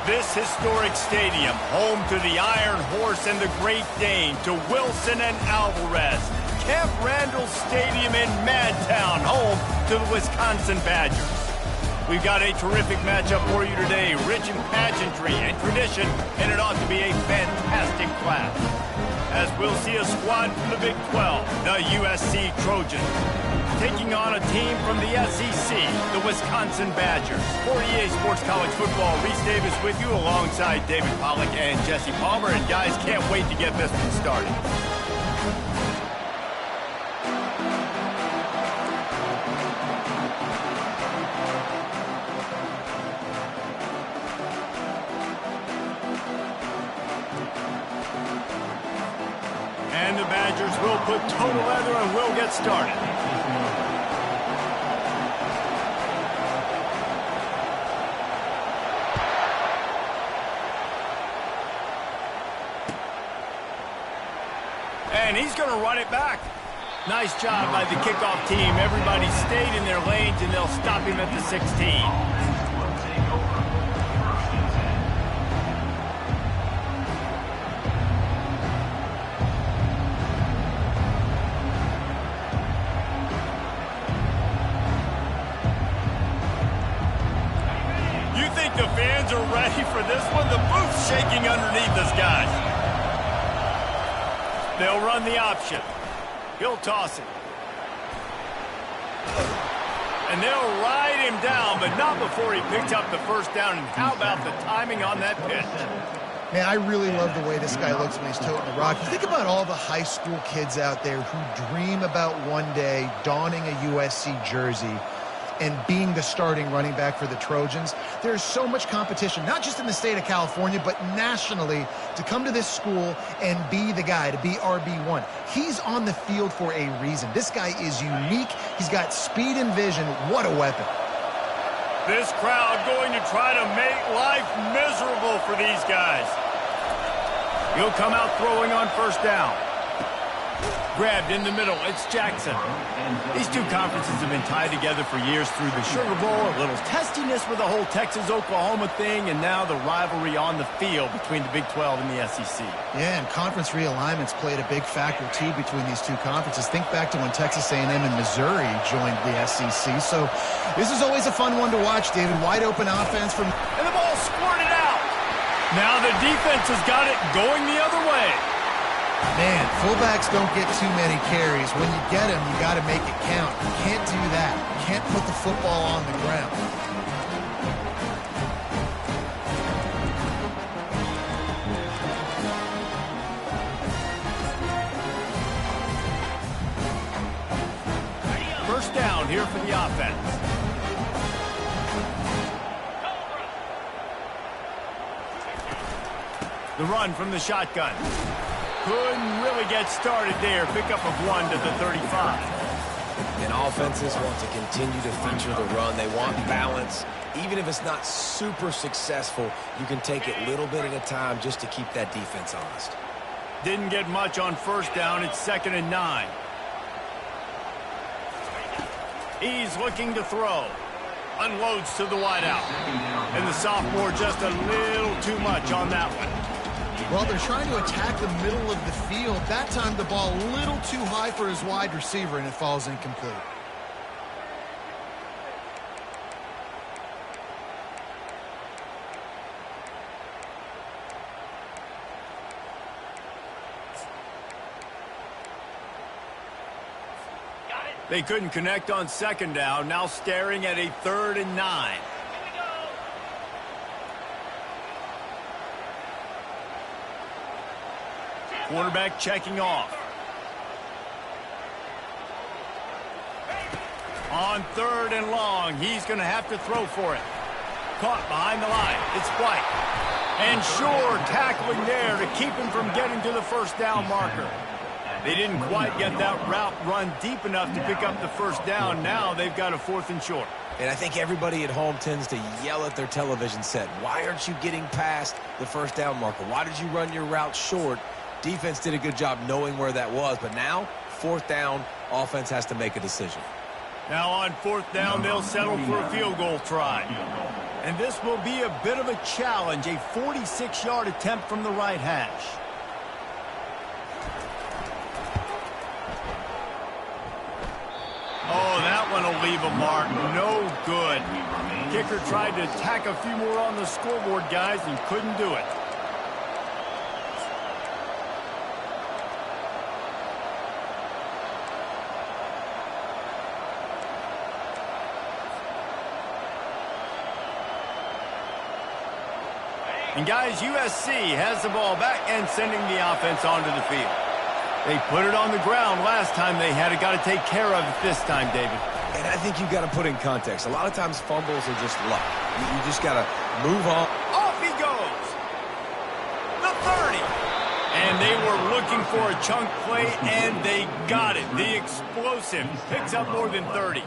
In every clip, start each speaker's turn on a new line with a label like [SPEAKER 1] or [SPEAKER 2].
[SPEAKER 1] This historic stadium, home to the Iron Horse and the Great Dane, to Wilson and Alvarez. Camp Randall Stadium in Madtown, home to the Wisconsin Badgers. We've got a terrific matchup for you today, rich in pageantry and tradition, and it ought to be a fantastic clash. As we'll see a squad from the Big 12, the USC Trojans, taking on a team from the SEC, the Wisconsin Badgers. For EA Sports College Football, Reese Davis with you alongside David Pollack and Jesse Palmer. And guys, can't wait to get this one started. And the Badgers will put total leather and will get started. And he's going to run it back. Nice job by the kickoff team. Everybody stayed in their lanes, and they'll stop him at the 16. The fans are ready for this one. The booth's shaking underneath us, guys. They'll run the option. He'll toss it. And they'll ride him down, but not before he picks up the first down. And how about the timing on that pitch?
[SPEAKER 2] Man, I really love the way this guy looks when he's toting the rock. You think about all the high school kids out there who dream about one day donning a USC jersey and being the starting running back for the Trojans. There's so much competition, not just in the state of California, but nationally, to come to this school and be the guy, to be RB1. He's on the field for a reason. This guy is unique. He's got speed and vision. What a weapon.
[SPEAKER 1] This crowd going to try to make life miserable for these guys. He'll come out throwing on first down. Grabbed in the middle, it's Jackson. These two conferences have been tied together for years through the Sugar Bowl, a little testiness with the whole Texas-Oklahoma thing, and now the rivalry on the field between the Big 12 and the SEC.
[SPEAKER 2] Yeah, and conference realignments played a big factor, too, between these two conferences. Think back to when Texas A&M and Missouri joined the SEC. So this is always a fun one to watch, David. Wide open offense from...
[SPEAKER 1] And the ball squirted out. Now the defense has got it going the other way.
[SPEAKER 2] Man, fullbacks don't get too many carries. When you get them, you got to make it count. You can't do that. You can't put the football on the ground.
[SPEAKER 1] First down here for the offense. The run from the shotgun. Couldn't really get started there. Pickup of 1 to the 35.
[SPEAKER 3] And offenses want to continue to feature the run. They want balance. Even if it's not super successful, you can take it little bit at a time just to keep that defense honest.
[SPEAKER 1] Didn't get much on first down. It's 2nd and 9. He's looking to throw. Unloads to the wideout. And the sophomore just a little too much on that one.
[SPEAKER 2] Well, they're trying to attack the middle of the field. That time the ball a little too high for his wide receiver, and it falls incomplete.
[SPEAKER 1] They couldn't connect on second down. Now staring at a 3rd and 9. Quarterback checking off. On 3rd and long, he's going to have to throw for it. Caught behind the line. It's White. And Shore tackling there to keep him from getting to the first down marker. They didn't quite get that route run deep enough to pick up the first down. Now they've got a 4th and short.
[SPEAKER 3] And I think everybody at home tends to yell at their television set. Why aren't you getting past the first down marker? Why did you run your route short? Defense did a good job knowing where that was, but now, 4th down, offense has to make a decision.
[SPEAKER 1] Now on 4th down, they'll settle for a field goal try. And this will be a bit of a challenge, a 46-yard attempt from the right hash. Oh, that one will leave a mark. No good. Kicker tried to tack a few more on the scoreboard, guys, and couldn't do it. And guys, USC has the ball back and sending the offense onto the field. They put it on the ground last time they had it. Got to take care of it this time, David.
[SPEAKER 3] And I think you've got to put in context. A lot of times fumbles are just luck. You just got to move on.
[SPEAKER 1] Off he goes. The 30. And they were looking for a chunk play, and they got it. The explosive picks up more than 30.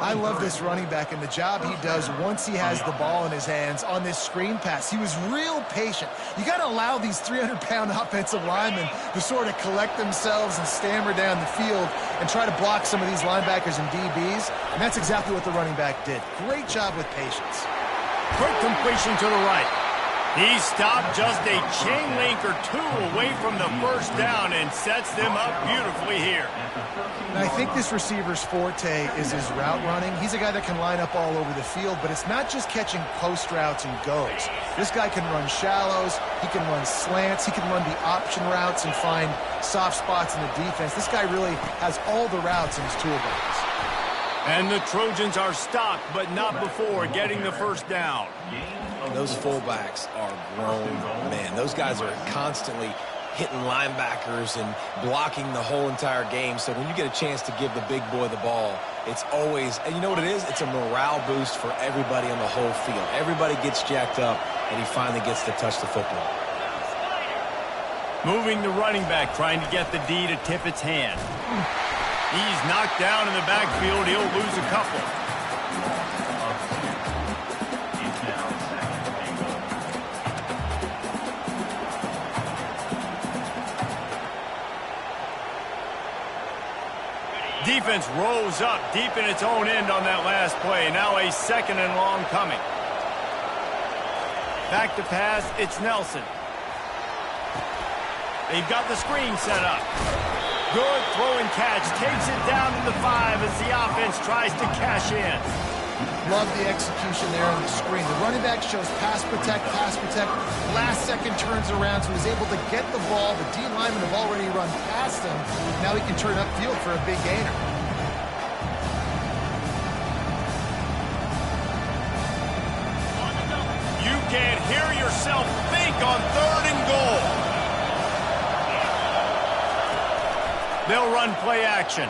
[SPEAKER 2] I love this running back and the job he does once he has the ball in his hands on this screen pass. He was real patient. You got to allow these 300-pound offensive linemen to sort of collect themselves and stammer down the field and try to block some of these linebackers and DBs, and that's exactly what the running back did. Great job with patience.
[SPEAKER 1] Quick completion to the right. He stopped just a chain link or two away from the first down and sets them up beautifully here.
[SPEAKER 2] And I think this receiver's forte is his route running. He's a guy that can line up all over the field, but it's not just catching post routes and goes. This guy can run shallows, he can run slants, he can run the option routes and find soft spots in the defense. This guy really has all the routes in his toolbox.
[SPEAKER 1] And the Trojans are stopped, but not before getting the first down.
[SPEAKER 3] Those fullbacks are grown men. Those guys are constantly hitting linebackers and blocking the whole entire game. So when you get a chance to give the big boy the ball, it's always, and you know what it is? It's a morale boost for everybody on the whole field. Everybody gets jacked up, and he finally gets to touch the football.
[SPEAKER 1] Moving the running back, trying to get the D to tip its hand. He's knocked down in the backfield. He'll lose a couple. Defense rolls up deep in its own end on that last play. Now a second and long coming. Back to pass, it's Nelson. They've got the screen set up. Good throw and catch. Takes it down to the 5 as the offense tries to cash in.
[SPEAKER 2] Love the execution there on the screen. The running back shows pass protect, pass protect. Last second turns around, so he's able to get the ball. The D linemen have already run past him. Now he can turn upfield for a big gainer.
[SPEAKER 1] You can't hear yourself think on 3rd and goal. They'll run play action.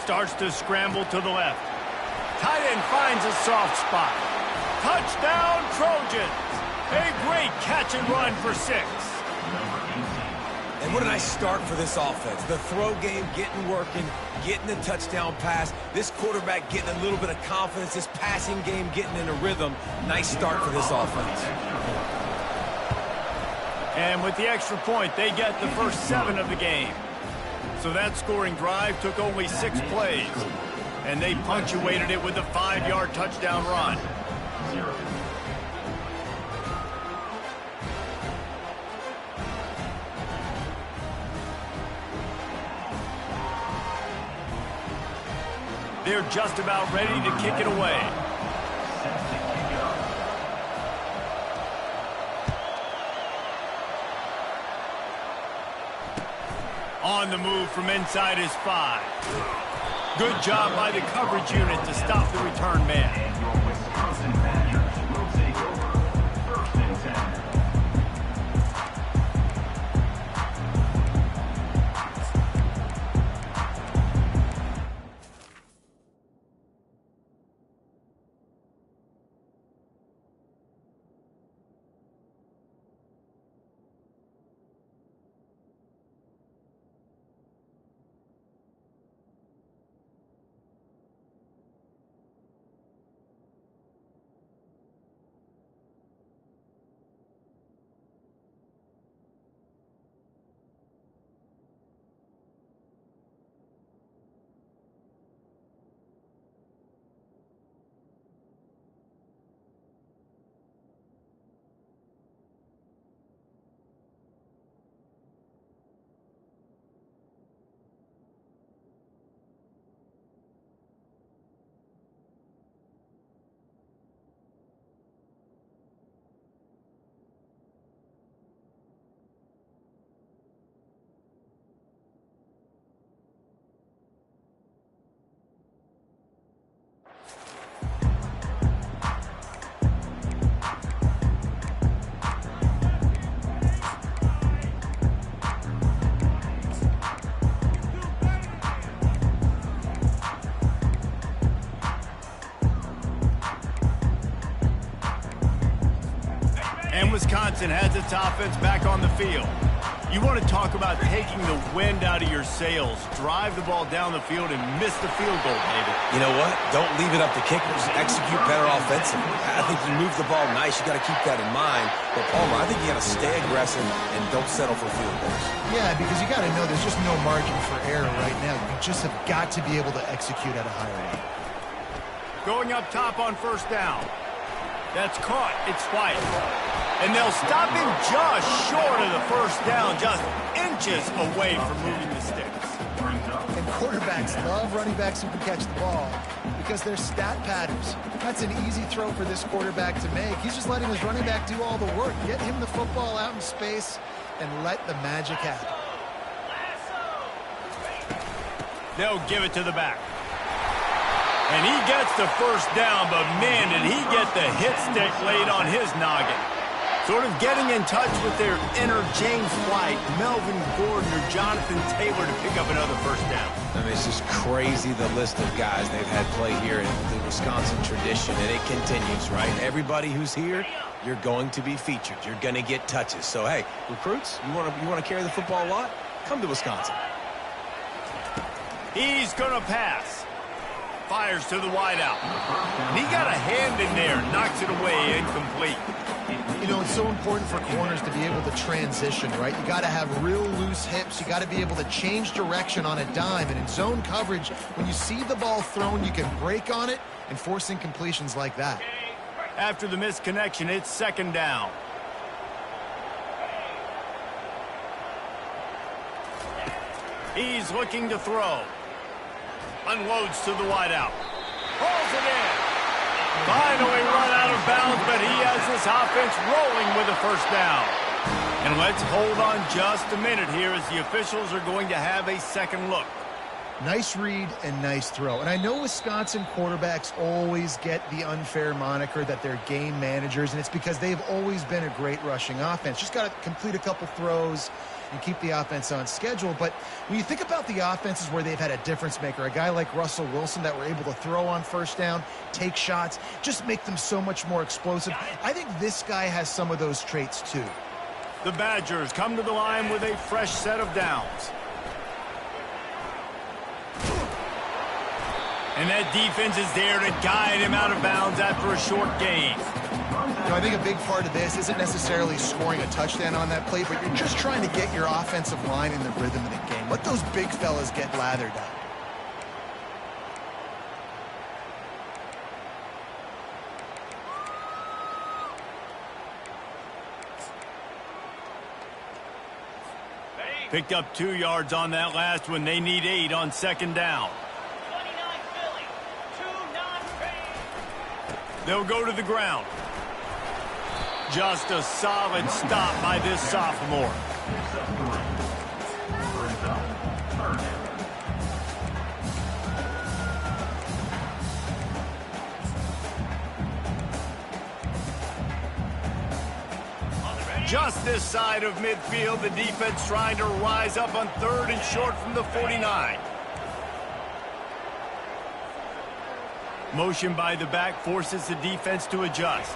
[SPEAKER 1] Starts to scramble to the left. Tight end finds a soft spot. Touchdown, Trojans. A great catch and run for 6.
[SPEAKER 3] And what a nice start for this offense. The throw game getting working, getting the touchdown pass. This quarterback getting a little bit of confidence. This passing game getting in a rhythm. Nice start for this offense.
[SPEAKER 1] And with the extra point, they get the first 7 of the game. So that scoring drive took only 6 plays. And they punctuated it with a 5-yard touchdown run. They're just about ready to kick it away. On the move from inside his 5. Good job by the coverage unit to stop the return man. And Wisconsin has its offense back on the field. You want to talk about taking the wind out of your sails. Drive the ball down the field and miss the field goal, David.
[SPEAKER 3] You know what? Don't leave it up to kickers. Execute better offensively. I think you move the ball nice. You got to keep that in mind. But, Palmer, I think you got to stay aggressive and don't settle for field goals.
[SPEAKER 2] Yeah, because you got to know there's just no margin for error right now. You just have got to be able to execute at a high rate.
[SPEAKER 1] Going up top on first down. That's caught. It's White. And they'll stop him just short of the first down, just inches away from moving the sticks.
[SPEAKER 2] And quarterbacks love running backs who can catch the ball because they're stat patterns. That's an easy throw for this quarterback to make. He's just letting his running back do all the work. Get him the football out in space and let the magic happen.
[SPEAKER 1] They'll give it to the back. And he gets the first down, but man, did he get the hit stick laid on his noggin. Sort of getting in touch with their inner James White, Melvin Gordon, or Jonathan Taylor to pick up another first down.
[SPEAKER 3] I mean, it's just crazy the list of guys they've had play here in the Wisconsin tradition, and it continues, right? Everybody who's here, you're going to be featured. You're going to get touches. So, hey, recruits, you want to carry the football a lot? Come to Wisconsin.
[SPEAKER 1] He's going to pass. Fires to the wideout. And he got a hand in there, knocks it away, incomplete.
[SPEAKER 2] You know, it's so important for corners to be able to transition, right? You got to have real loose hips. You got to be able to change direction on a dime. And in zone coverage, when you see the ball thrown, you can break on it and force incompletions like that.
[SPEAKER 1] After the misconnection, it's second down. He's looking to throw. Unloads to the wideout. Pulls it in. Finally run out of bounds, but he has this offense rolling with a first down. And let's hold on just a minute here as the officials are going to have a second look.
[SPEAKER 2] Nice read and nice throw. And I know Wisconsin quarterbacks always get the unfair moniker that they're game managers, and it's because they've always been a great rushing offense. Just got to complete a couple throws and keep the offense on schedule. But when you think about the offenses where they've had a difference maker, a guy like Russell Wilson that were able to throw on first down, take shots, just make them so much more explosive, I think this guy has some of those traits too.
[SPEAKER 1] The Badgers come to the line with a fresh set of downs. And that defense is there to guide him out of bounds after a short gain.
[SPEAKER 2] You know, I think a big part of this isn't necessarily scoring a touchdown on that play, but you're just trying to get your offensive line in the rhythm of the game. Let those big fellas get lathered up.
[SPEAKER 1] Picked up 2 yards on that last one. They need 8 on second down. They'll go to the ground. Just a solid stop by this sophomore. Just this side of midfield, the defense trying to rise up on third and short from the 49. Motion by the back forces the defense to adjust.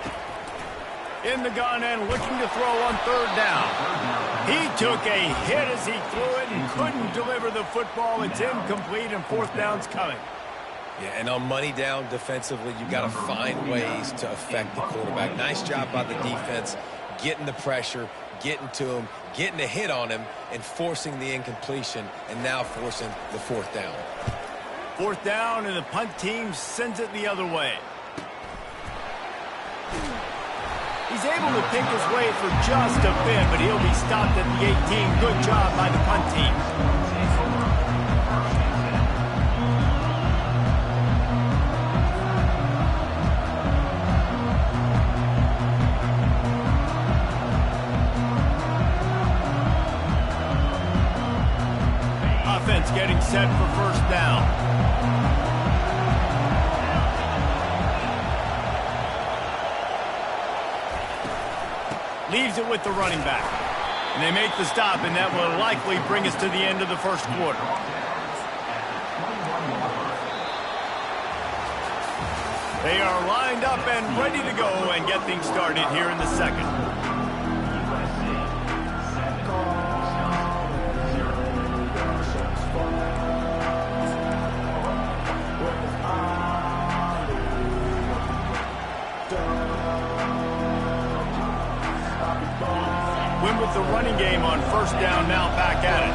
[SPEAKER 1] In the gun and looking to throw on third down. He took a hit as he threw it and couldn't deliver the football. It's incomplete and fourth down's coming.
[SPEAKER 3] Yeah, and on money down defensively, you've got to find ways to affect the quarterback. Nice job by the defense, getting the pressure, getting to him, getting a hit on him, and forcing the incompletion, and now forcing the fourth down.
[SPEAKER 1] Fourth down, and the punt team sends it the other way. He's able to pick his way for just a bit, but he'll be stopped at the 18. Good job by the punt team. Offense getting set for first down. Leaves it with the running back. And they make the stop, and that will likely bring us to the end of the first quarter. They are lined up and ready to go and get things started here in the second. with the running game on first down, now back at it.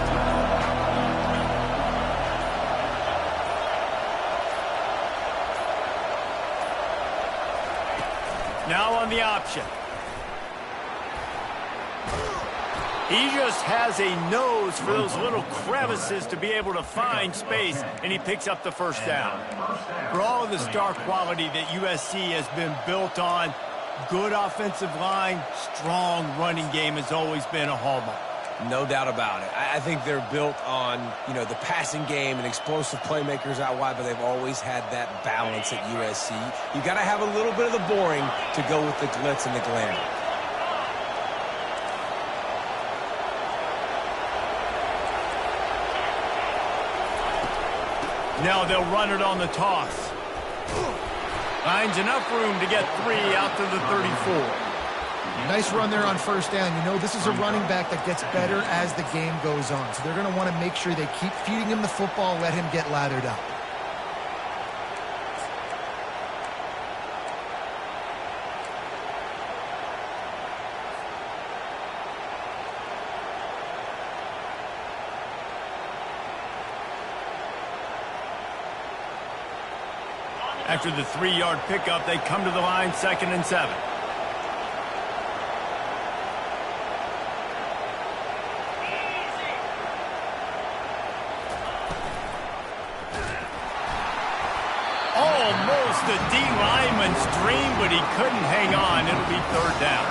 [SPEAKER 1] Now on the option. He just has a nose for those little crevices to be able to find space, and he picks up the first down. For all of the star quality that USC has been built on, good offensive line, strong running game has always been a hallmark.
[SPEAKER 3] No doubt about it. I think they're built on, the passing game and explosive playmakers out wide, but they've always had that balance at USC. You got to have a little bit of the boring to go with the glitz and the glamour.
[SPEAKER 1] Now they'll run it on the toss. Finds enough room to get 3 out to the 34.
[SPEAKER 2] Nice run there on first down. This is a running back that gets better as the game goes on. So they're going to want to make sure they keep feeding him the football, let him get lathered up.
[SPEAKER 1] After the 3-yard pickup, they come to the line, 2nd and 7. Almost a D lineman's dream, but he couldn't hang on. It'll be 3rd down.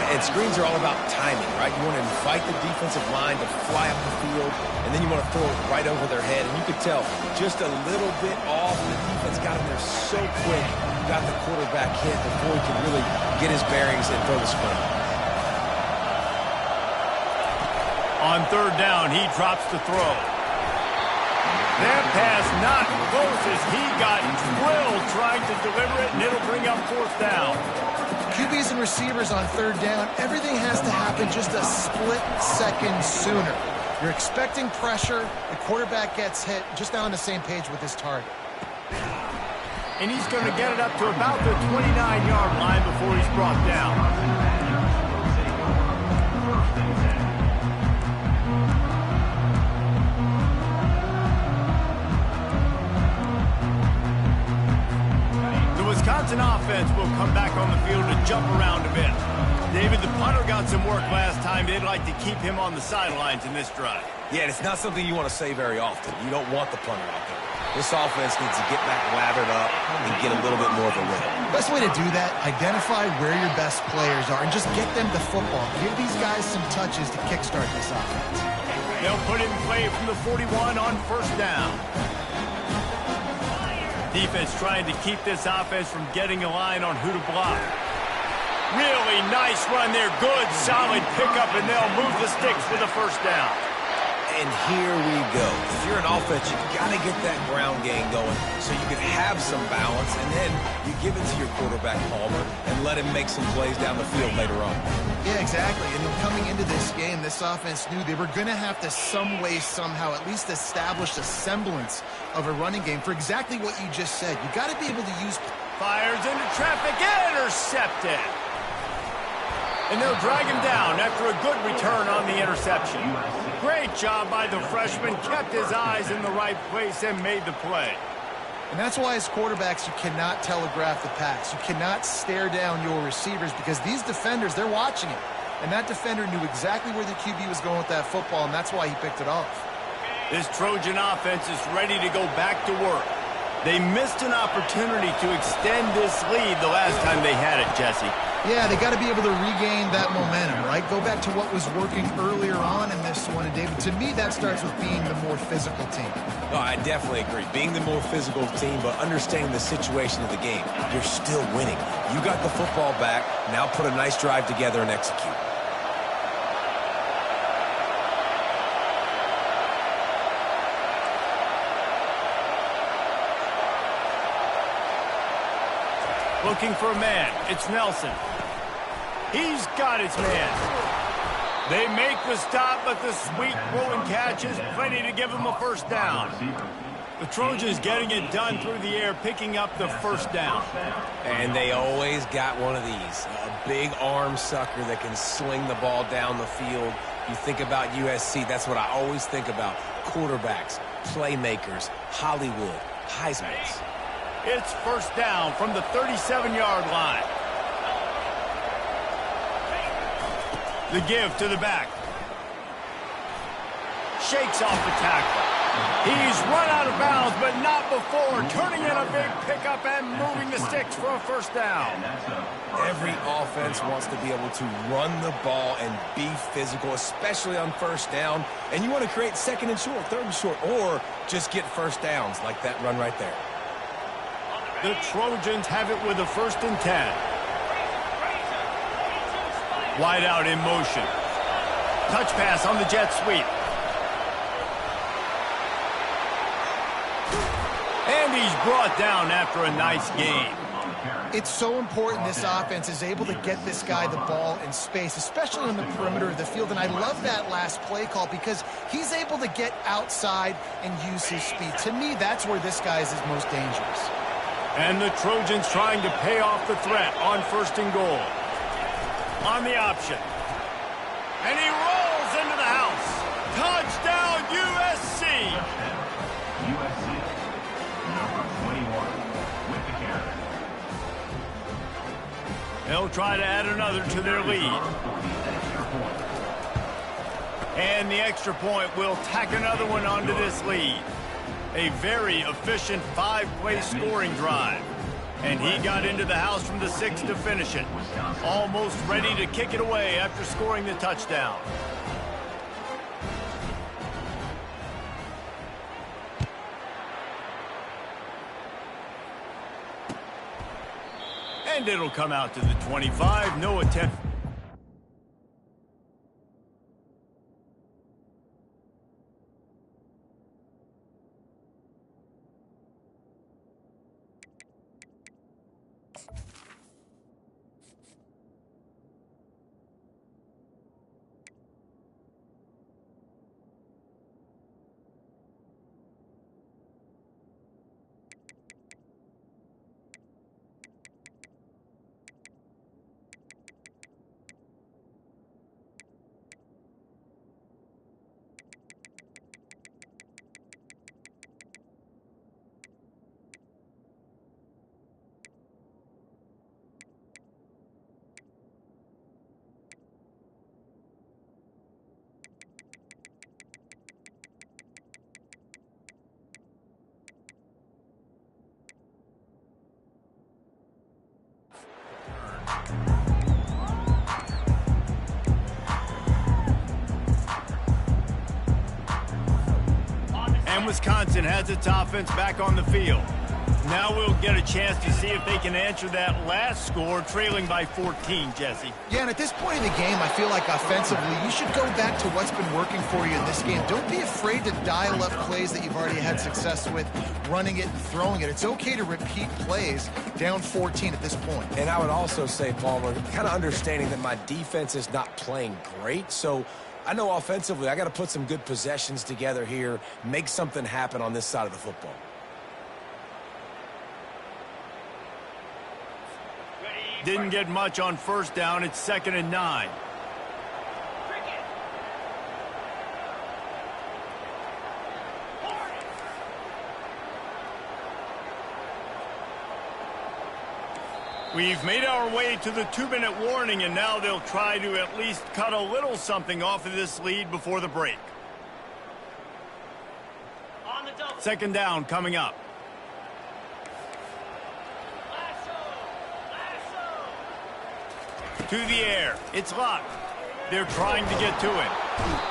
[SPEAKER 3] And screens are all about timing, right? You want to invite the defensive line to fly up the field, and then you want to throw it right over their head. And you could tell just a little bit off. The defense got him there so quick. Got the quarterback hit before he could really get his bearings and throw the screen.
[SPEAKER 1] On 3rd down, he drops the throw. That pass not close as he got drilled trying to deliver it, and it'll bring up 4th down.
[SPEAKER 2] QBs and receivers on 3rd down, everything has to happen just a split second sooner. You're expecting pressure, the quarterback gets hit, just not on the same page with his target.
[SPEAKER 1] And he's going to get it up to about the 29-yard line before he's brought down. Wisconsin offense will come back on the field to jump around a bit. David, the punter got some work last time. They'd like to keep him on the sidelines in this drive.
[SPEAKER 3] Yeah, and it's not something you want to say very often. You don't want the punter out there. This offense needs to get back lathered up and get a little bit more of a rhythm.
[SPEAKER 2] Best way to do that, identify where your best players are and just get them the football. Give these guys some touches to kickstart this offense.
[SPEAKER 1] They'll put it in play from the 41 on 1st down. Defense trying to keep this offense from getting a line on who to block. Really nice run there. Good, solid pickup, and they'll move the sticks for the 1st down.
[SPEAKER 3] And here we go. If you're an offense, you've got to get that ground game going so you can have some balance, and then you give it to your quarterback, Palmer, and let him make some plays down the field later on.
[SPEAKER 2] Yeah, exactly. And then coming into this game, this offense knew they were going to have to some way, somehow, at least establish a semblance of a running game for exactly what you just said. You got to be able to use...
[SPEAKER 1] Fires into traffic, intercepted. And they'll drag him down after a good return on the interception. Great job by the freshman, kept his eyes in the right place and made the play.
[SPEAKER 2] And that's why as quarterbacks, you cannot telegraph the pass. You cannot stare down your receivers because these defenders, they're watching it. And that defender knew exactly where the QB was going with that football, and that's why he picked it off.
[SPEAKER 1] This Trojan offense is ready to go back to work. They missed an opportunity to extend this lead the last time they had it, Jesse.
[SPEAKER 2] Yeah, they got to be able to regain that momentum, right? Go back to what was working earlier on in this one. And, David, to me, that starts with being the more physical team.
[SPEAKER 3] Oh, I definitely agree. Being the more physical team, but understanding the situation of the game. You're still winning. You got the football back. Now put a nice drive together and execute.
[SPEAKER 1] Looking for a man. It's Nelson. He's got his man. They make the stop, but the sweet throw and catch is plenty to give him a 1st down. The Trojans getting it done through the air, picking up the first down.
[SPEAKER 3] And they always got one of these, a big arm sucker that can sling the ball down the field. You think about USC, that's what I always think about. Quarterbacks, playmakers, Hollywood, Heisman's.
[SPEAKER 1] It's first down from the 37-yard line. The give to the back. Shakes off the tackle. He's run out of bounds, but not before turning in a big pickup and moving the sticks for a first down.
[SPEAKER 3] Every offense wants to be able to run the ball and be physical, especially on first down. And you want to create second and short, third and short, or just get first downs like that run right there.
[SPEAKER 1] The Trojans have it with a 1st and 10. Wide out in motion. Touch pass on the jet sweep. And he's brought down after a nice gain.
[SPEAKER 2] It's so important this offense is able to get this guy the ball in space, especially on the perimeter of the field. And I love that last play call because he's able to get outside and use his speed. To me, that's where this guy is his most dangerous.
[SPEAKER 1] And the Trojans trying to pay off the threat on 1st and goal. On the option. And he rolls into the house. Touchdown, USC.
[SPEAKER 4] USC, number 21, with the carry.
[SPEAKER 1] They'll try to add another to their lead. And the extra point will tack another one onto this lead. A very efficient 5-play scoring drive. And he got into the house from the 6 to finish it. Almost ready to kick it away after scoring the touchdown. And it'll come out to the 25. No attempt. And Wisconsin has its offense back on the field. Now we'll get a chance to see if they can answer that last score, trailing by 14, Jesse.
[SPEAKER 2] Yeah, and at this point in the game, I feel like offensively, you should go back to what's been working for you in this game. Don't be afraid to dial up plays that you've already had success with, running it and throwing it. It's okay to repeat plays down 14 at this point.
[SPEAKER 3] And I would also say, Palmer, kind of understanding that my defense is not playing great, so I know offensively I got to put some good possessions together here, make something happen on this side of the football.
[SPEAKER 1] Didn't get much on first down. It's 2nd and 9. We've made our way to the 2-minute warning, and now they'll try to at least cut a little something off of this lead before the break. 2nd down coming up. To the air. It's locked. They're trying to get to it.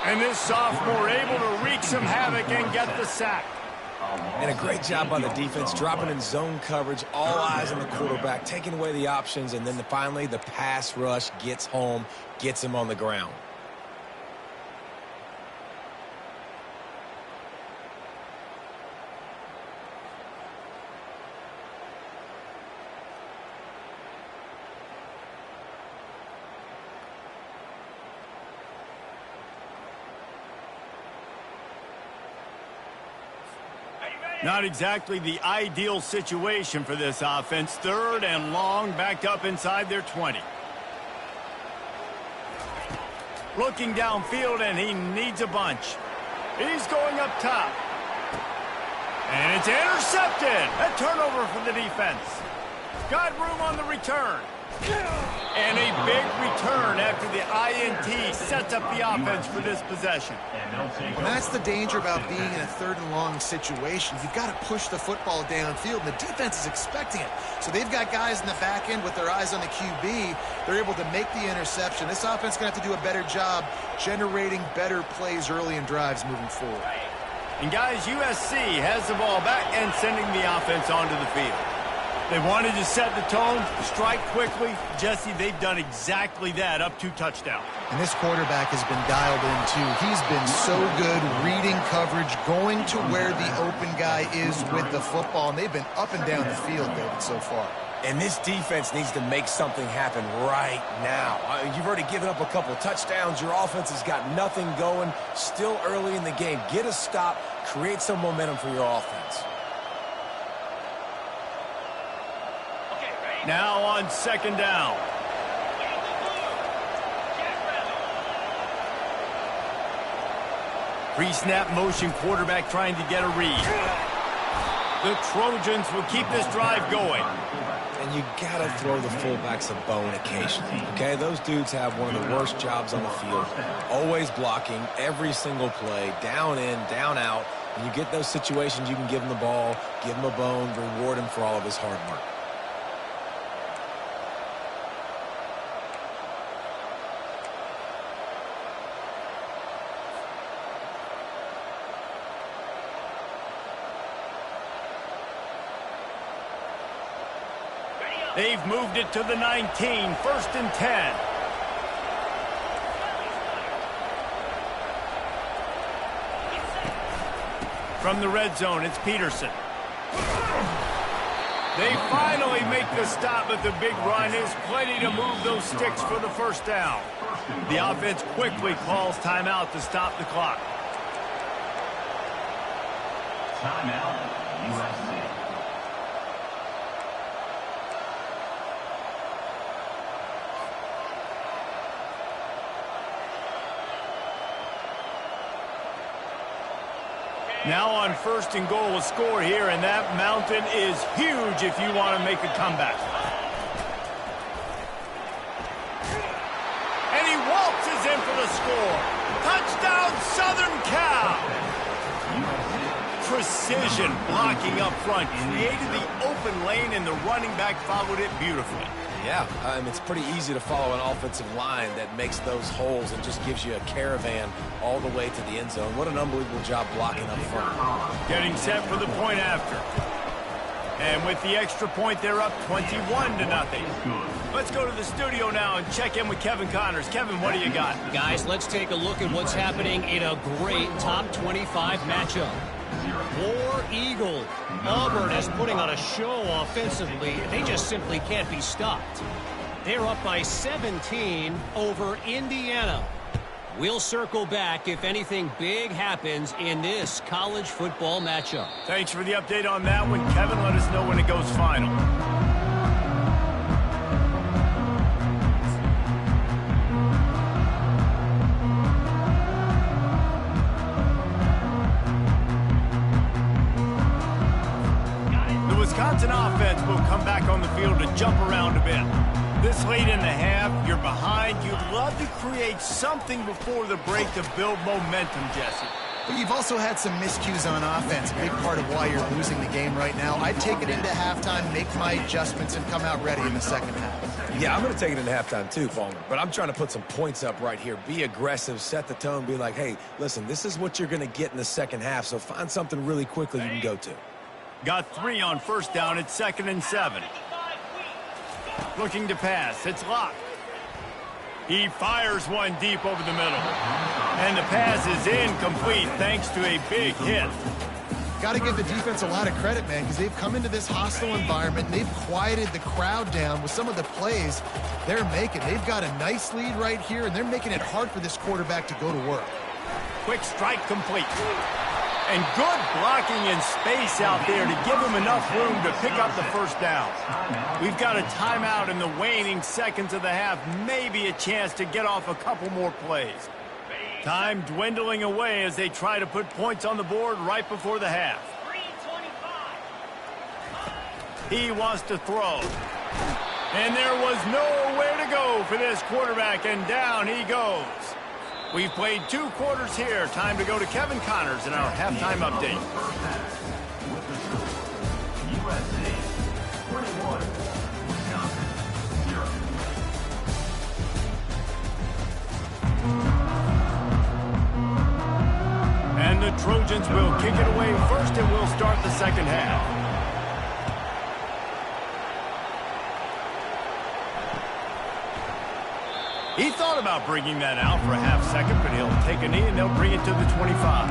[SPEAKER 1] And this sophomore able to wreak some havoc and get the sack.
[SPEAKER 3] And a great job by the defense, dropping in zone coverage, all eyes on the quarterback, taking away the options, and then finally the pass rush gets home, gets him on the ground.
[SPEAKER 1] Not exactly the ideal situation for this offense. 3rd and long, backed up inside their 20. Looking downfield, and he needs a bunch. He's going up top. And it's intercepted. A turnover for the defense. Got room on the return. And a big return after the INT sets up the offense for this possession.
[SPEAKER 2] And that's the danger about being in a 3rd and long situation. You've got to push the football downfield, and the defense is expecting it. So they've got guys in the back end with their eyes on the QB. They're able to make the interception. This offense is going to have to do a better job generating better plays early in drives moving forward.
[SPEAKER 1] And guys, USC has the ball back and sending the offense onto the field. They wanted to set the tone, strike quickly. Jesse, they've done exactly that, up 2 touchdowns.
[SPEAKER 2] And this quarterback has been dialed in, too. He's been so good reading coverage, going to where the open guy is with the football, and they've been up and down the field, David, so far.
[SPEAKER 3] And this defense needs to make something happen right now. You've already given up a couple touchdowns. Your offense has got nothing going. Still early in the game. Get a stop. Create some momentum for your offense.
[SPEAKER 1] Now on 2nd down. Pre-snap motion, quarterback trying to get a read. The Trojans will keep this drive going.
[SPEAKER 3] And you gotta throw the fullbacks a bone occasionally, okay? Those dudes have one of the worst jobs on the field. Always blocking every single play, down in, down out. When you get those situations, you can give him the ball, give him a bone, reward him for all of his hard work.
[SPEAKER 1] They've moved it to the 19, 1st and 10. From the red zone, it's Peterson. They finally make the stop, but the big run is plenty to move those sticks for the 1st down. The offense quickly calls timeout to stop the clock.
[SPEAKER 4] Timeout, USC.
[SPEAKER 1] Now on 1st and goal, a score here, and that mountain is huge if you want to make a comeback. And he waltzes in for the score. Touchdown, Southern Cal! Precision blocking up front, created the open lane, and the running back followed it beautifully.
[SPEAKER 3] Yeah, it's pretty easy to follow an offensive line that makes those holes and just gives you a caravan all the way to the end zone. What an unbelievable job blocking up front.
[SPEAKER 1] Getting set for the point after. And with the extra point, they're up 21-0. Let's go to the studio now and check in with Kevin Connors. Kevin, what do you got?
[SPEAKER 5] Guys, let's take a look at what's happening in a great top 25 matchup. War Eagle. Auburn is putting on a show offensively. They just simply can't be stopped. They're up by 17 over Indiana. We'll circle back if anything big happens in this college football matchup.
[SPEAKER 1] Thanks for the update on that one, Kevin. Let us know when it goes final. Wisconsin offense will come back on the field to jump around a bit. This late in the half, you're behind. You'd love to create something before the break to build momentum, Jesse.
[SPEAKER 2] But you've also had some miscues on offense, a big part of why you're losing the game right now. I'd take it into halftime, make my adjustments, and come out ready in the 2nd half.
[SPEAKER 3] Yeah, I'm going to take it into halftime too, Fulmer. But I'm trying to put some points up right here. Be aggressive, set the tone, be like, hey, listen, this is what you're going to get in the 2nd half, so find something really quickly you can go to.
[SPEAKER 1] Got 3 on 1st down. It's 2nd and 7. Looking to pass. It's Locke. He fires one deep over the middle. And the pass is incomplete thanks to a big hit.
[SPEAKER 2] Got to give the defense a lot of credit, man, because they've come into this hostile environment and they've quieted the crowd down with some of the plays they're making. They've got a nice lead right here, and they're making it hard for this quarterback to go to work.
[SPEAKER 1] Quick strike complete. And good blocking in space out there to give him enough room to pick up the first down. We've got a timeout in the waning seconds of the half. Maybe a chance to get off a couple more plays. Time dwindling away as they try to put points on the board right before the half. He wants to throw. And there was nowhere to go for this quarterback, and down he goes. We've played 2 quarters here. Time to go to Kevin Connors in our halftime update.
[SPEAKER 4] USA 21, Wisconsin 0.
[SPEAKER 1] And the Trojans will kick it away first, and we'll start the second half. He thought about bringing that out for a half second, but he'll take a knee and they'll bring it to the 25.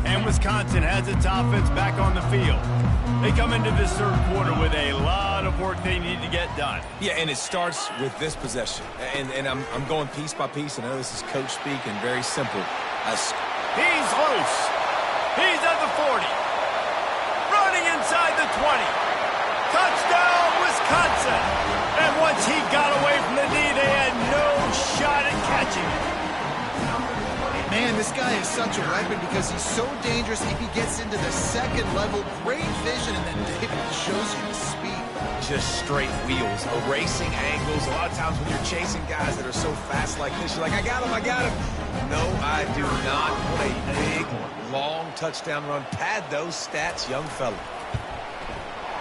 [SPEAKER 1] And Wisconsin has its offense back on the field. They come into this third quarter with a lot of work they need to get done.
[SPEAKER 3] Yeah, and it starts with this possession. And I'm going piece by piece. I know this is coach speak and very simple.
[SPEAKER 1] He's loose. He's at the 40. Running inside the 20. Touchdown, Wisconsin. And once he got away from the knee, they had no shot at catching it.
[SPEAKER 2] Man, this guy is such a weapon because he's so dangerous if he gets into the second level. Great vision, and then David shows you the speed.
[SPEAKER 3] Just straight wheels, erasing angles. A lot of times when you're chasing guys that are so fast like this, you're like, I got him, I got him. No, I do not. What a big, long touchdown run. Pad those stats, young fella.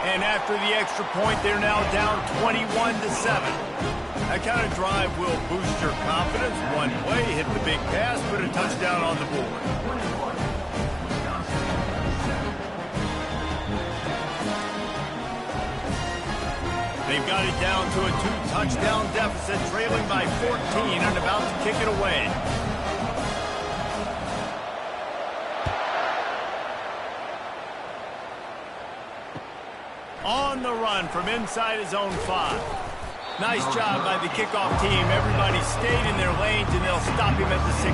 [SPEAKER 1] And after the extra point, they're now down 21-7. That kind of drive will boost your confidence. One play, hit the big pass, put a touchdown on the board. They've got it down to a 2-touchdown deficit, trailing by 14 and about to kick it away. On the run from inside his own 5. Nice job by the kickoff team. Everybody stayed in their lanes, and they'll stop him at the 16.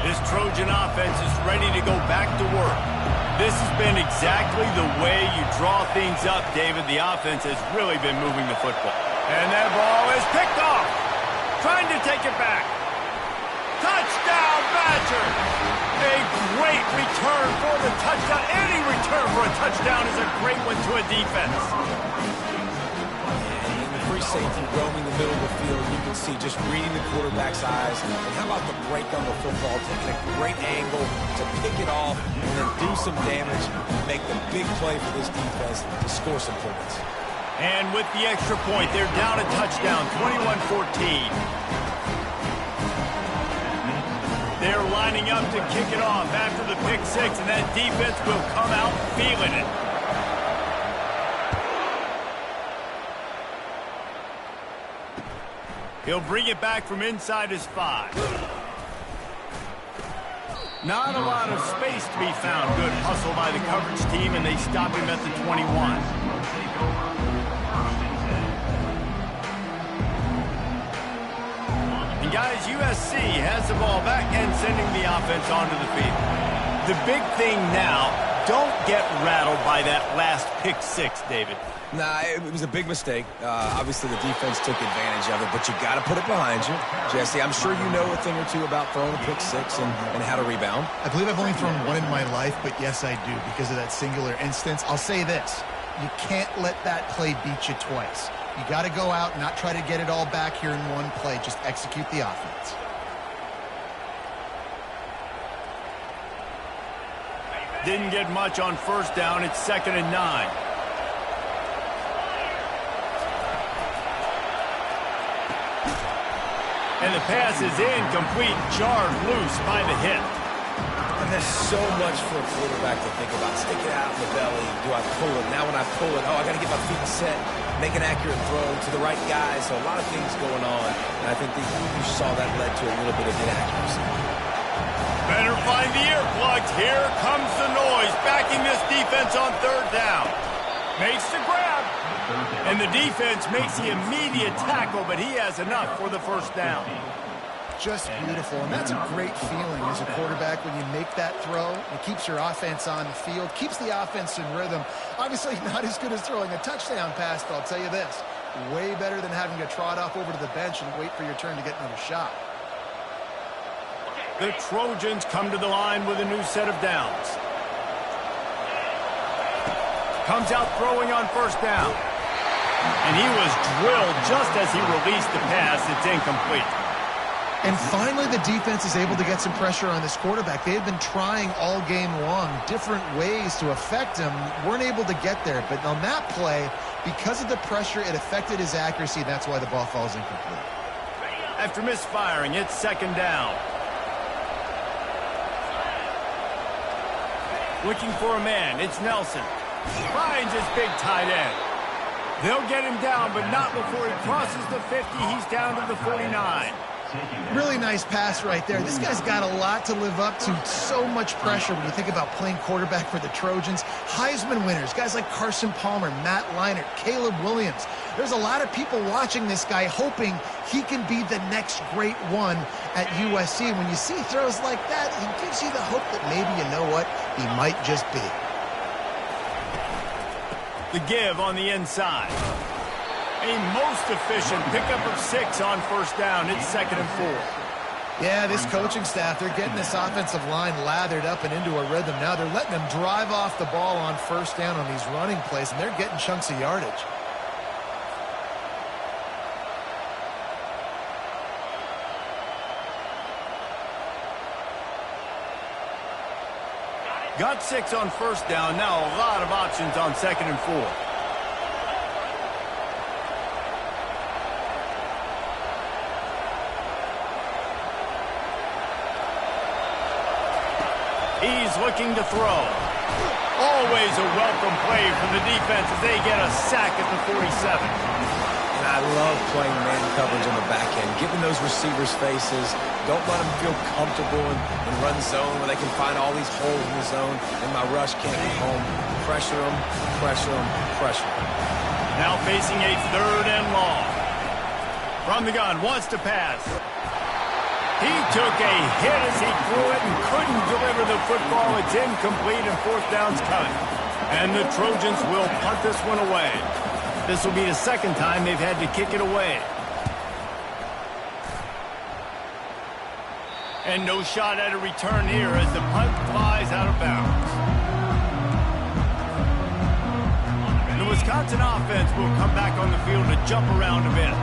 [SPEAKER 1] This Trojan offense is ready to go back to work. This has been exactly the way you draw things up, David. The offense has really been moving the football. And that ball is picked off. Trying to take it back. Touchdown, Badgers! A great return for the touchdown. Any return for a touchdown is a great one to a defense.
[SPEAKER 3] And the free safety roaming the middle of the field, you can see just reading the quarterback's eyes. And how about the break on the football, taking a great angle to pick it off and then do some damage and make the big play for this defense to score some points.
[SPEAKER 1] And with the extra point, they're down a touchdown, 21-14. They're lining up to kick it off after the pick 6, and that defense will come out feeling it. He'll bring it back from inside his 5. Not a lot of space to be found. Good hustle by the coverage team, and they stop him at the 21. Guys, USC has the ball back and sending the offense onto the field. The big thing now, don't get rattled by that last pick 6, David.
[SPEAKER 3] Nah, it was a big mistake. Obviously, the defense took advantage of it, but you got to put it behind you. Jesse, I'm sure you know a thing or two about throwing a pick 6 and how to rebound.
[SPEAKER 2] I believe I've only thrown one in my life, but yes, I do because of that singular instance. I'll say this. You can't let that play beat you twice. You got to go out and not try to get it all back here in one play. Just execute the offense.
[SPEAKER 1] Didn't get much on first down. It's 2nd and 9. And the pass is incomplete, jarred loose by the hit.
[SPEAKER 3] there's so much for a quarterback to think about. Stick it out in the belly. Do I pull it? Now when I pull it, I got to get my feet set, make an accurate throw to the right guy. So a lot of things going on. And I think that you saw that led to a little bit of inaccuracy.
[SPEAKER 1] Better find the earplugs. Here comes the noise, backing this defense on third down. Makes the grab. And the defense makes the immediate tackle, but he has enough for the first down.
[SPEAKER 2] Just beautiful, and that's a great feeling as a quarterback when you make that throw. It keeps your offense on the field, keeps the offense in rhythm. Obviously not as good as throwing a touchdown pass, but I'll tell you this, way better than having to trot off over to the bench and wait for your turn to get another shot.
[SPEAKER 1] The Trojans come to the line with a new set of downs. Comes out throwing on first down. And he was drilled just as he released the pass. It's incomplete.
[SPEAKER 2] And finally, the defense is able to get some pressure on this quarterback. They had been trying all game long, different ways to affect him, weren't able to get there. But on that play, because of the pressure, it affected his accuracy. That's why the ball falls incomplete.
[SPEAKER 1] After misfiring, it's second down. Looking for a man, it's Nelson. Finds his big tight end. They'll get him down, but not before he crosses the 50. He's down to the 49.
[SPEAKER 2] Really nice pass right there. This guy's got a lot to live up to. So much pressure when you think about playing quarterback for the Trojans. Heisman winners, guys like Carson Palmer, Matt Leinart, Caleb Williams. There's a lot of people watching this guy hoping he can be the next great one at USC. When you see throws like that, it gives you the hope that maybe, you know what, he might just be.
[SPEAKER 1] The give on the inside. A most efficient pickup of 6 on first down. It's 2nd and 4.
[SPEAKER 2] Yeah, this coaching staff, they're getting this offensive line lathered up and into a rhythm. Now they're letting them drive off the ball on first down on these running plays, and they're getting chunks of yardage.
[SPEAKER 1] Got 6 on first down. Now a lot of options on 2nd and 4. He's looking to throw. Always a welcome play from the defense as they get a sack at the 47.
[SPEAKER 3] And I love playing man coverage on the back end, giving those receivers faces. Don't let them feel comfortable in run zone where they can find all these holes in the zone and my rush can't get home. Pressure them, pressure them, pressure them.
[SPEAKER 1] Now facing a 3rd and long. From the gun, wants to pass. He took a hit as he threw it and couldn't deliver the football. It's incomplete and 4th down's coming. And the Trojans will punt this one away. This will be the 2nd time they've had to kick it away. And no shot at a return here as the punt flies out of bounds. The Wisconsin offense will come back on the field to jump around a bit.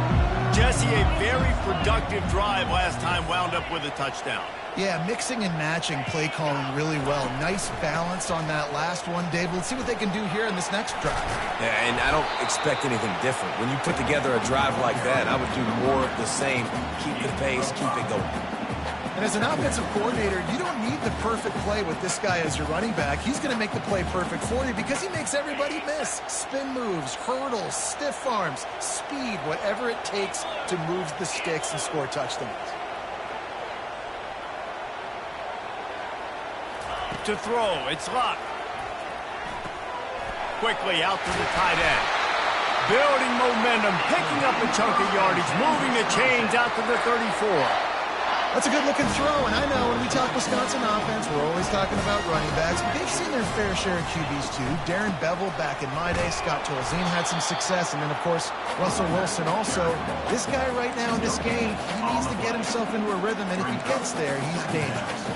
[SPEAKER 1] Jesse, a very productive drive last time wound up with a touchdown.
[SPEAKER 2] Yeah, mixing and matching play calling really well. Nice balance on that last one, Dave. Let's see what they can do here in this next drive.
[SPEAKER 3] Yeah, and I don't expect anything different. When you put together a drive like that, I would do more of the same. Keep the pace, keep it going.
[SPEAKER 2] And as an offensive coordinator, you don't need the perfect play with this guy as your running back. He's going to make the play perfect for you because he makes everybody miss. Spin moves, hurdles, stiff arms, speed, whatever it takes to move the sticks and score touchdowns.
[SPEAKER 1] To throw, it's Locke. Quickly out to the tight end. Building momentum, picking up a chunk of yardage, moving the chains out to the 34.
[SPEAKER 2] That's a good-looking throw, and I know when we talk Wisconsin offense, we're always talking about running backs, but they've seen their fair share of QBs too. Darren Bevel back in my day, Scott Tolzien had some success, and then, of course, Russell Wilson also. This guy right now in this game, he needs to get himself into a rhythm, and if he gets there, he's dangerous.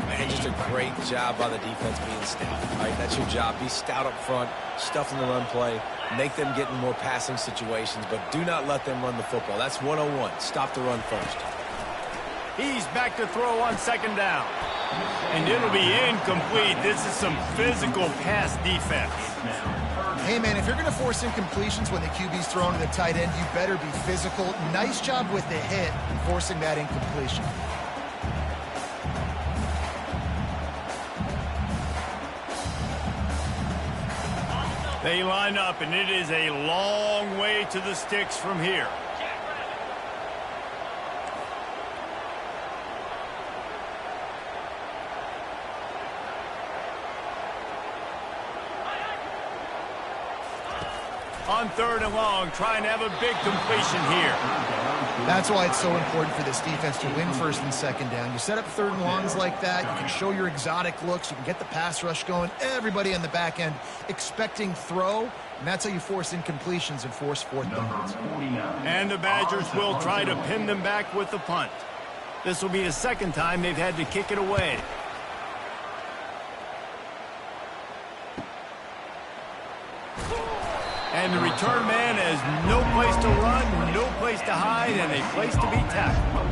[SPEAKER 3] Man, just a great job by the defense being stout. All right, that's your job. Be stout up front, stuff in the run play, make them get in more passing situations, but do not let them run the football. That's 101. Stop the run first.
[SPEAKER 1] He's back to throw on 2nd down. And it'll be incomplete. This is some physical pass defense.
[SPEAKER 2] Hey, man, if you're going to force incompletions when the QB's thrown to the tight end, you better be physical. Nice job with the hit and forcing that incompletion.
[SPEAKER 1] They line up, and it is a long way to the sticks from here. On 3rd and long, trying to have a big completion here.
[SPEAKER 2] That's why it's so important for this defense to win 1st and 2nd down. You set up 3rd and longs like that, you can show your exotic looks, you can get the pass rush going, everybody on the back end expecting throw, and that's how you force incompletions and force 4th downs.
[SPEAKER 1] And the Badgers will try to pin them back with the punt. This will be the 2nd time they've had to kick it away. And the return man has no place to run, no place to hide, and a place to be tackled.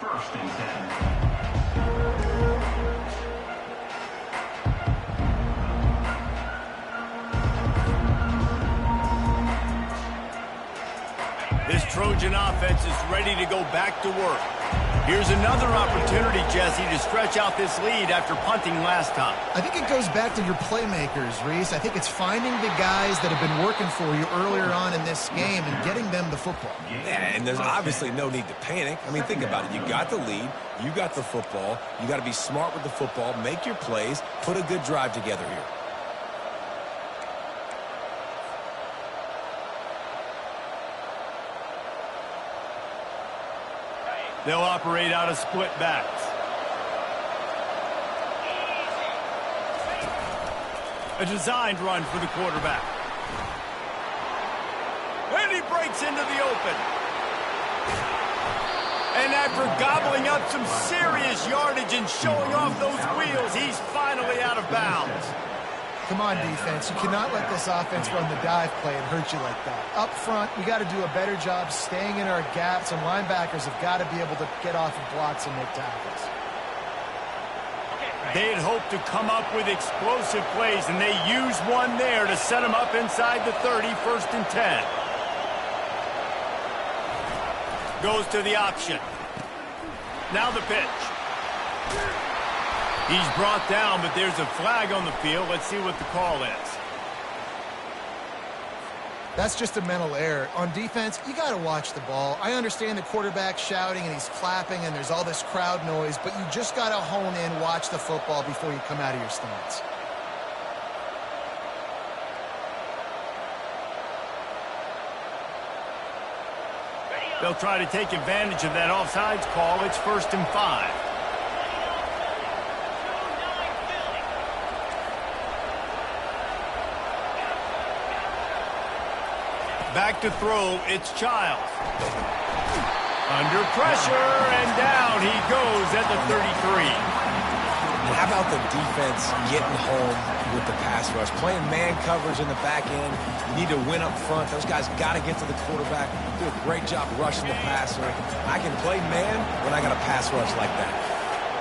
[SPEAKER 4] First and 10.
[SPEAKER 1] This Trojan offense is ready to go back to work. Here's another opportunity, Jesse, to stretch out this lead after punting last time.
[SPEAKER 2] I think it goes back to your playmakers, Reese. I think it's finding the guys that have been working for you earlier on in this game and getting them the football.
[SPEAKER 3] Yeah, and there's obviously no need to panic. I mean, think about it. You got the lead. You got the football. You got to be smart with the football, make your plays, put a good drive together here.
[SPEAKER 1] They'll operate out of split backs. A designed run for the quarterback. And he breaks into the open. And after gobbling up some serious yardage and showing off those wheels, he's finally out of bounds.
[SPEAKER 2] Come on, defense. You cannot let this offense run the dive play and hurt you like that. Up front, we got to do a better job staying in our gaps, and linebackers have got to be able to get off of blocks and make tackles.
[SPEAKER 1] They had hoped to come up with explosive plays, and they used one there to set them up inside the 30, 1st and 10. Goes to the option. Now the pitch. He's brought down, but there's a flag on the field. Let's see what the call is.
[SPEAKER 2] That's just a mental error. On defense, you got to watch the ball. I understand the quarterback shouting and he's clapping and there's all this crowd noise, but you just got to hone in, watch the football before you come out of your stance.
[SPEAKER 1] They'll try to take advantage of that offsides call. It's 1st and 5. Back to throw, it's Childs. Under pressure, and down he goes at the 33.
[SPEAKER 3] And how about the defense getting home with the pass rush? Playing man coverage in the back end. You need to win up front. Those guys got to get to the quarterback. Do a great job rushing the passer. I can play man when I got a pass rush like that.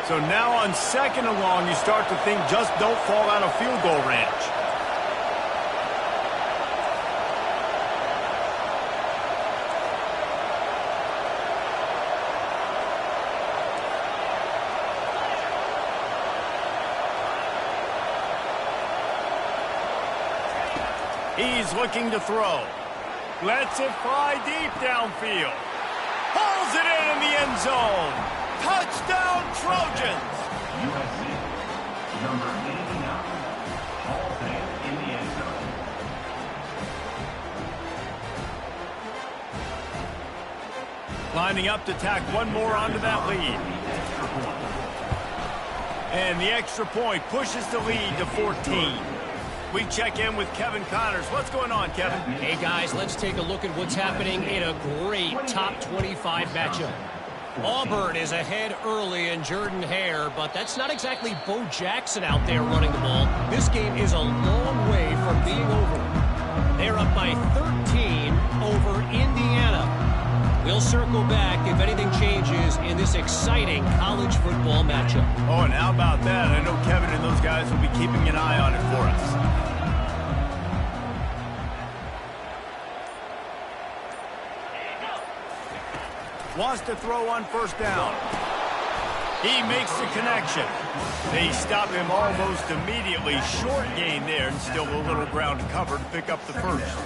[SPEAKER 1] So now on 2nd and long, you start to think just don't fall out of field goal range. He's looking to throw. Lets it fly deep downfield. Pulls it in the end zone. Touchdown, Trojans!
[SPEAKER 4] USC, number 89, Halton in the end zone.
[SPEAKER 1] Lining up to tack one more onto that lead. And the extra point pushes the lead to 14. We check in with Kevin Connors. What's going on, Kevin?
[SPEAKER 5] Hey, guys, let's take a look at what's happening in a great top 25 matchup. Auburn is ahead early in Jordan-Hare, but that's not exactly Bo Jackson out there running the ball. This game is a long way from being over. They're up by 13 over Indiana. We'll circle back if anything changes in this exciting college football matchup.
[SPEAKER 1] Oh, and how about that? I know Kevin and those guys will be keeping an eye on it for us. Wants to throw on first down. He makes the connection. They stop him almost immediately. Short gain there, and still a little ground covered to pick up the first.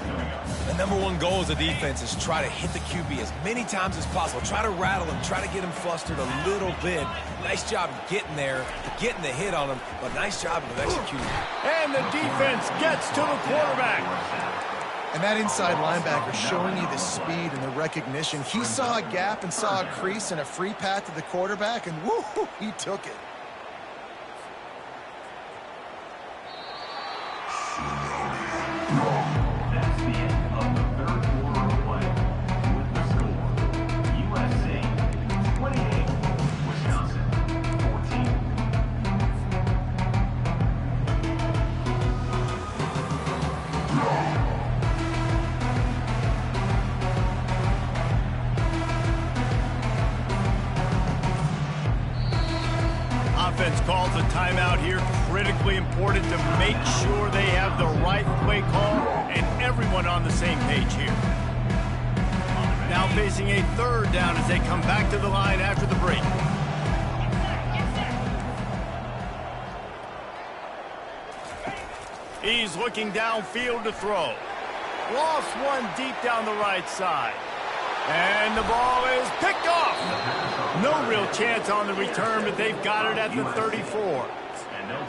[SPEAKER 3] The number one goal as a defense is try to hit the QB as many times as possible. Try to rattle him, try to get him flustered a little bit. Nice job getting there, getting the hit on him, but nice job of executing.
[SPEAKER 1] And the defense gets to the quarterback.
[SPEAKER 2] And that inside linebacker showing you the speed and the recognition. He saw a gap and saw a crease and a free path to the quarterback, and woo, he took it.
[SPEAKER 4] That's the end of the third quarter of play. With the score, USC 28, Wisconsin 14.
[SPEAKER 1] Offense calls a timeout here. Critically important to make sure they have the right play call and everyone on the same page here. Now facing a third down as they come back to the line after the break. He's looking downfield to throw. Lost one deep down the right side. And the ball is picked off. No real chance on the return, but they've got it at the 34.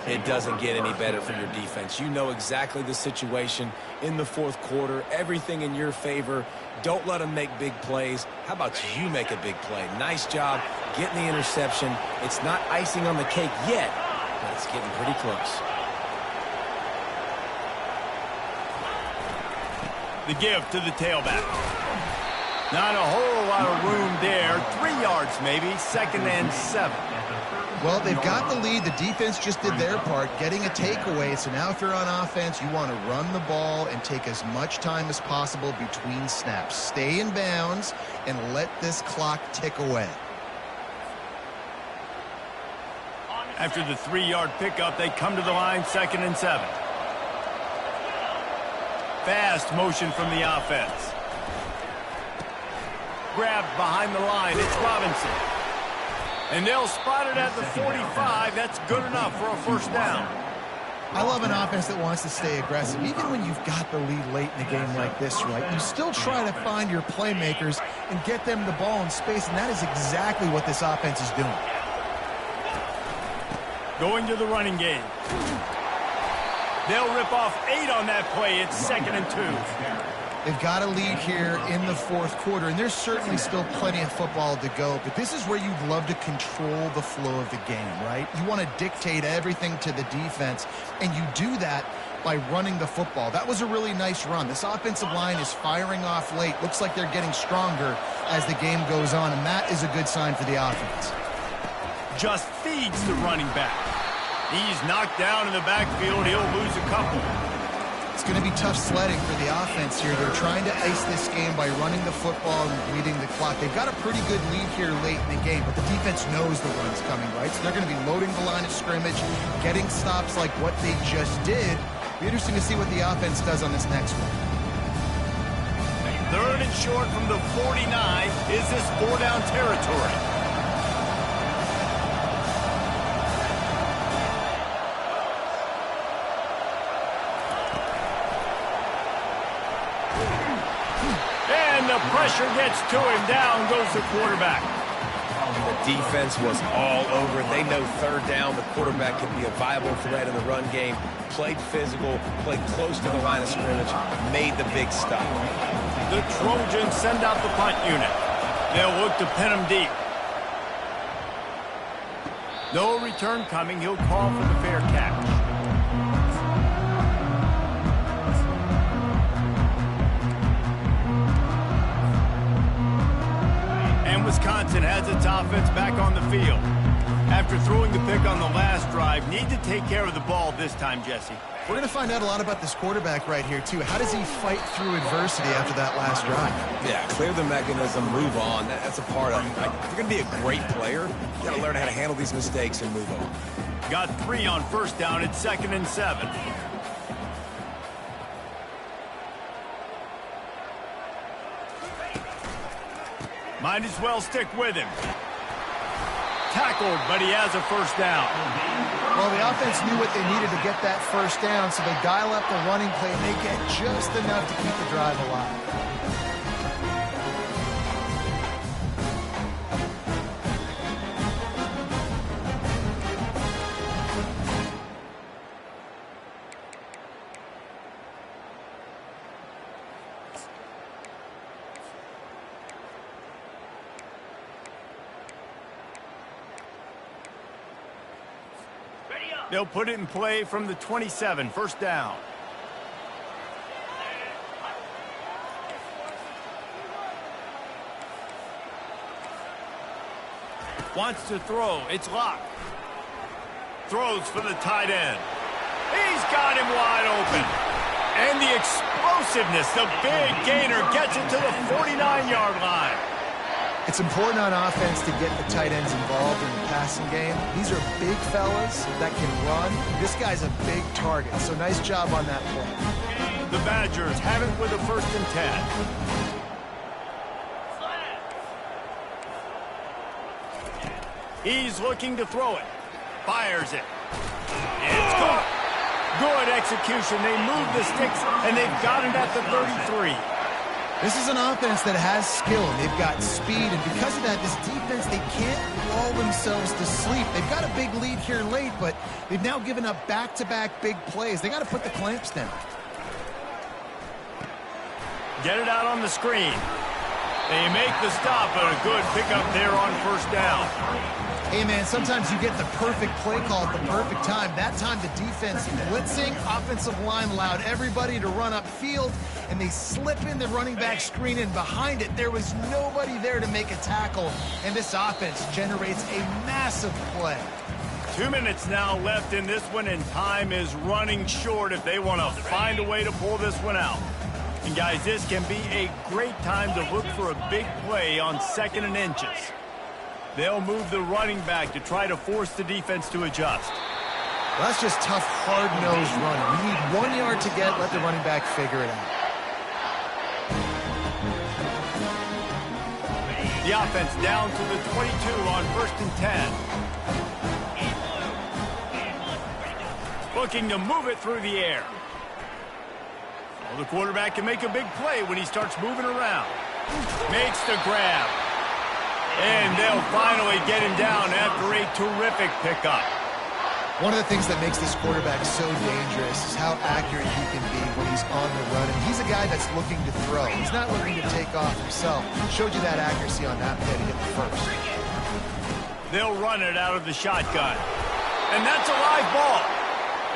[SPEAKER 3] It doesn't get any better for your defense. You know exactly the situation in the fourth quarter. Everything in your favor. Don't let them make big plays. How about you make a big play? Nice job getting the interception. It's not icing on the cake yet, but it's getting pretty close.
[SPEAKER 1] The give to the tailback. Not a whole lot of room there. 3 yards maybe. 2nd and 7.
[SPEAKER 2] Well, they've got the lead. The defense just did their part, getting a takeaway. So now if you're on offense, you want to run the ball and take as much time as possible between snaps. Stay in bounds and let this clock tick away.
[SPEAKER 1] After the 3-yard pickup, they come to the line, 2nd and 7. Fast motion from the offense. Grabbed behind the line. It's Robinson. And they'll spot it at the 45. That's good enough for a first down.
[SPEAKER 2] I love an offense that wants to stay aggressive. Even when you've got the lead late in a game like this, right, you still try to find your playmakers and get them the ball in space, and that is exactly what this offense is doing.
[SPEAKER 1] Going to the running game. They'll rip off 8 on that play. It's 2nd and 2.
[SPEAKER 2] They've got a lead here in the fourth quarter, and there's certainly still plenty of football to go, but this is where you'd love to control the flow of the game, right? You want to dictate everything to the defense, and you do that by running the football. That was a really nice run. This offensive line is firing off late. Looks like they're getting stronger as the game goes on, and that is a good sign for the offense.
[SPEAKER 1] Just feeds the running back. He's knocked down in the backfield. He'll lose a couple.
[SPEAKER 2] It's going to be tough sledding for the offense here. They're trying to ice this game by running the football and bleeding the clock. They've got a pretty good lead here late in the game, but the defense knows the run's coming, right? So they're going to be loading the line of scrimmage, getting stops like what they just did. Be interesting to see what the offense does on this next one.
[SPEAKER 1] 3rd and short from the 49. Is this 4-down territory? And the pressure gets to him. Down goes the quarterback.
[SPEAKER 3] The defense was all over. They know 3rd down. The quarterback could be a viable threat in the run game. Played physical, played close to the line of scrimmage, made the big stop.
[SPEAKER 1] The Trojans send out the punt unit. They'll look to pin him deep. No return coming. He'll call for the fair catch. Wisconsin has its offense back on the field. After throwing the pick on the last drive, need to take care of the ball this time, Jesse.
[SPEAKER 2] We're going to find out a lot about this quarterback right here, too. How does he fight through adversity after that last drive?
[SPEAKER 3] Yeah, clear the mechanism, move on. That's a part of it. Like, if you're going to be a great player, you got to learn how to handle these mistakes and move on.
[SPEAKER 1] Got 3 on first down. It's 2nd and 7. Might as well stick with him. Tackled, but he has a first down.
[SPEAKER 2] Well, the offense knew what they needed to get that first down, so they dial up the running play, and they get just enough to keep the drive alive.
[SPEAKER 1] They'll put it in play from the 27, first down. Wants to throw. It's locked. Throws for the tight end. He's got him wide open. And the explosiveness, the big gainer gets it to the 49-yard line.
[SPEAKER 2] It's important on offense to get the tight ends involved in the passing game. These are big fellas that can run. This guy's a big target, so nice job on that play.
[SPEAKER 1] The Badgers have it with a 1st and 10. He's looking to throw it. Fires it. It's caught. Good execution. They move the sticks, and they've got it at the 33.
[SPEAKER 2] This is an offense that has skill. They've got speed, and because of that, this defense, they can't lull themselves to sleep. They've got a big lead here late, but they've now given up back-to-back big plays. They got to put the clamps down.
[SPEAKER 1] Get it out on the screen. They make the stop, but a good pickup there on first down.
[SPEAKER 2] Hey, man, sometimes you get the perfect play call at the perfect time. That time the defense blitzing, offensive line allowed everybody to run upfield, and they slip in the running back screen, and behind it, there was nobody there to make a tackle, and this offense generates a massive play.
[SPEAKER 1] 2 minutes now left in this one, and time is running short if they want to find a way to pull this one out. And, guys, this can be a great time to look for a big play on 2nd and inches. They'll move the running back to try to force the defense to adjust.
[SPEAKER 2] Well, that's just tough, hard-nosed running. You need 1 yard to get, let the running back figure it out.
[SPEAKER 1] The offense down to the 22 on 1st and 10. Looking to move it through the air. Well, the quarterback can make a big play when he starts moving around. Makes the grab. And they'll finally get him down after a terrific pickup.
[SPEAKER 2] One of the things that makes this quarterback so dangerous is how accurate he can be when he's on the run. And he's a guy that's looking to throw. He's not looking to take off himself. Showed you that accuracy on that play to get the first.
[SPEAKER 1] They'll run it out of the shotgun. And that's a live ball.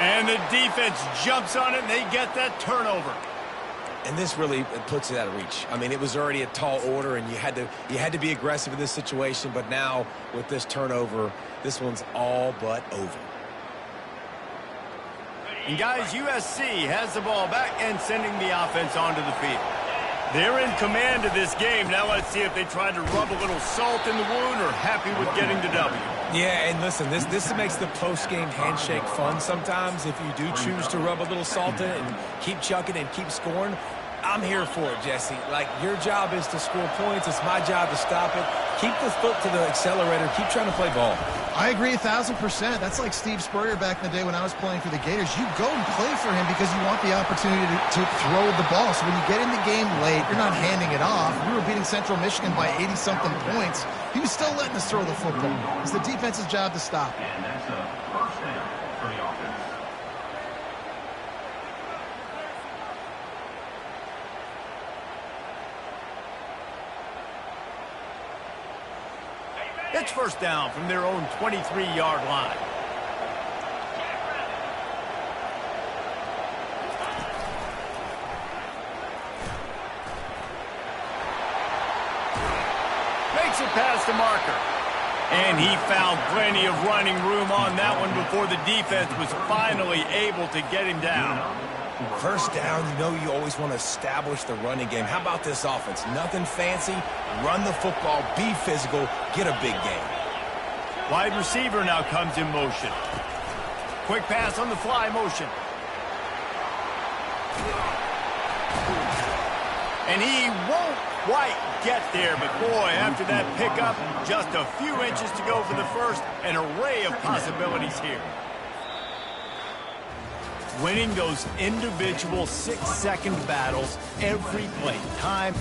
[SPEAKER 1] And the defense jumps on it, and they get that turnover.
[SPEAKER 3] And this really puts it out of reach. I mean, it was already a tall order, and you had to be aggressive in this situation. But now, with this turnover, this one's all but over.
[SPEAKER 1] And guys, USC has the ball back and sending the offense onto the field. They're in command of this game. Now let's see if they try to rub a little salt in the wound or happy with getting the W.
[SPEAKER 3] Yeah, and listen, this makes the post-game handshake fun sometimes. If you do choose to rub a little salt in it and keep chucking and keep scoring, I'm here for it, Jesse. Like, your job is to score points. It's my job to stop it. Keep the foot to the accelerator. Keep trying to play ball.
[SPEAKER 2] I agree 1,000%. That's like Steve Spurrier back in the day when I was playing for the Gators. You go and play for him because you want the opportunity to throw the ball. So when you get in the game late, you're not handing it off. We were beating Central Michigan by 80-something points. He was still letting us throw the football. It's the defense's job to stop it.
[SPEAKER 4] And that's a first down for the offense.
[SPEAKER 1] It's first down from their own 23-yard line. Makes gets it past the marker. And he found plenty of running room on that one before the defense was finally able to get him down.
[SPEAKER 3] First down, you know you always want to establish the running game. How about this offense? Nothing fancy. Run the football, be physical, get a big gain.
[SPEAKER 1] Wide receiver now comes in motion. Quick pass on the fly motion. And he won't quite get there, but boy, after that pickup, just a few inches to go for the first, an array of possibilities here. Winning those individual 6-second battles every play, time